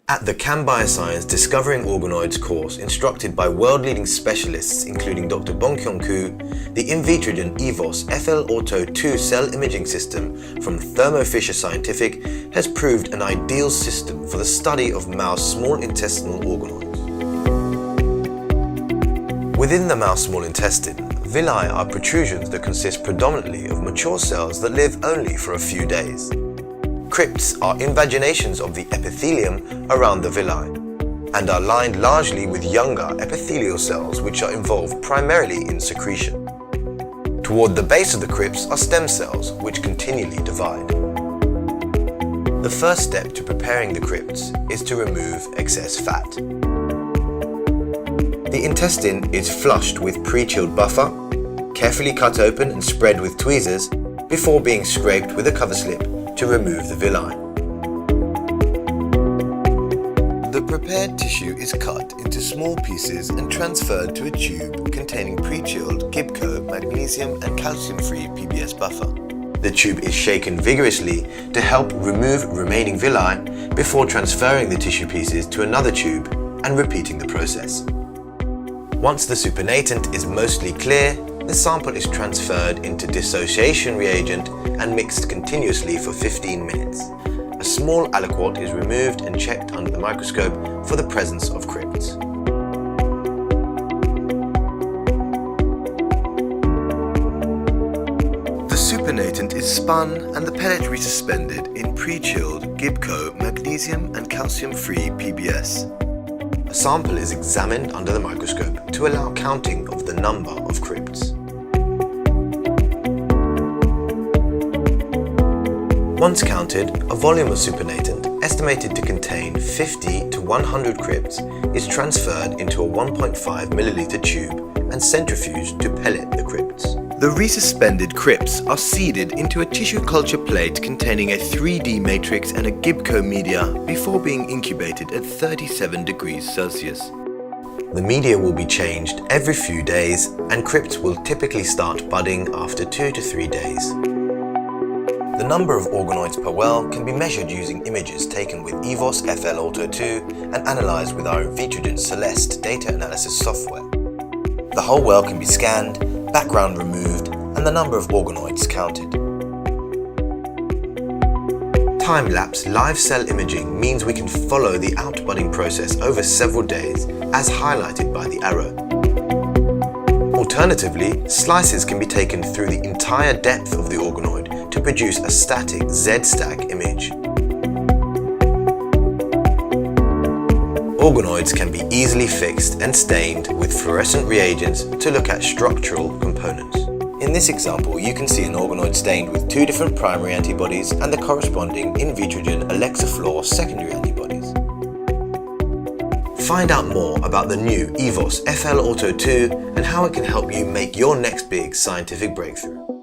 At the CamBioScience Discovering Organoids course, instructed by world-leading specialists including Dr Bon-Kyoung Koo, the Invitrogen EVOS FL Auto 2 cell imaging system from Thermo Fisher Scientific has proved an ideal system for the study of mouse small intestinal organoids. Within the mouse small intestine, villi are protrusions that consist predominantly of mature cells that live only for a few days. Crypts are invaginations of the epithelium around the villi and are lined largely with younger epithelial cells which are involved primarily in secretion. Toward the base of the crypts are stem cells which continually divide. The first step to preparing the crypts is to remove excess fat. The intestine is flushed with pre-chilled buffer, carefully cut open and spread with tweezers before being scraped with a cover slip to remove the villi. The prepared tissue is cut into small pieces and transferred to a tube containing pre-chilled Gibco magnesium and calcium-free PBS buffer. The tube is shaken vigorously to help remove remaining villi before transferring the tissue pieces to another tube and repeating the process. Once the supernatant is mostly clear, the sample is transferred into dissociation reagent and mixed continuously for 15 minutes. A small aliquot is removed and checked under the microscope for the presence of crypts. The supernatant is spun and the pellet resuspended in pre-chilled Gibco magnesium and calcium-free PBS. A sample is examined under the microscope to allow counting of the number of crypts. Once counted, a volume of supernatant, estimated to contain 50 to 100 crypts, is transferred into a 1.5 milliliter tube and centrifuged to pellet the crypts. The resuspended crypts are seeded into a tissue culture plate containing a 3D matrix and a Gibco media before being incubated at 37 degrees Celsius. The media will be changed every few days and crypts will typically start budding after 2 to 3 days. The number of organoids per well can be measured using images taken with EVOS FL Auto 2 and analysed with our Invitrogen Celeste data analysis software. The whole well can be scanned, background removed, and the number of organoids counted. Time-lapse live cell imaging means we can follow the outbudding process over several days, as highlighted by the arrow. Alternatively, slices can be taken through the entire depth of the organoid to produce a static Z-stack image. Organoids can be easily fixed and stained with fluorescent reagents to look at structural components. In this example, you can see an organoid stained with 2 different primary antibodies and the corresponding Invitrogen Alexaflor secondary antibodies. Find out more about the new EVOS FL Auto 2 and how it can help you make your next big scientific breakthrough.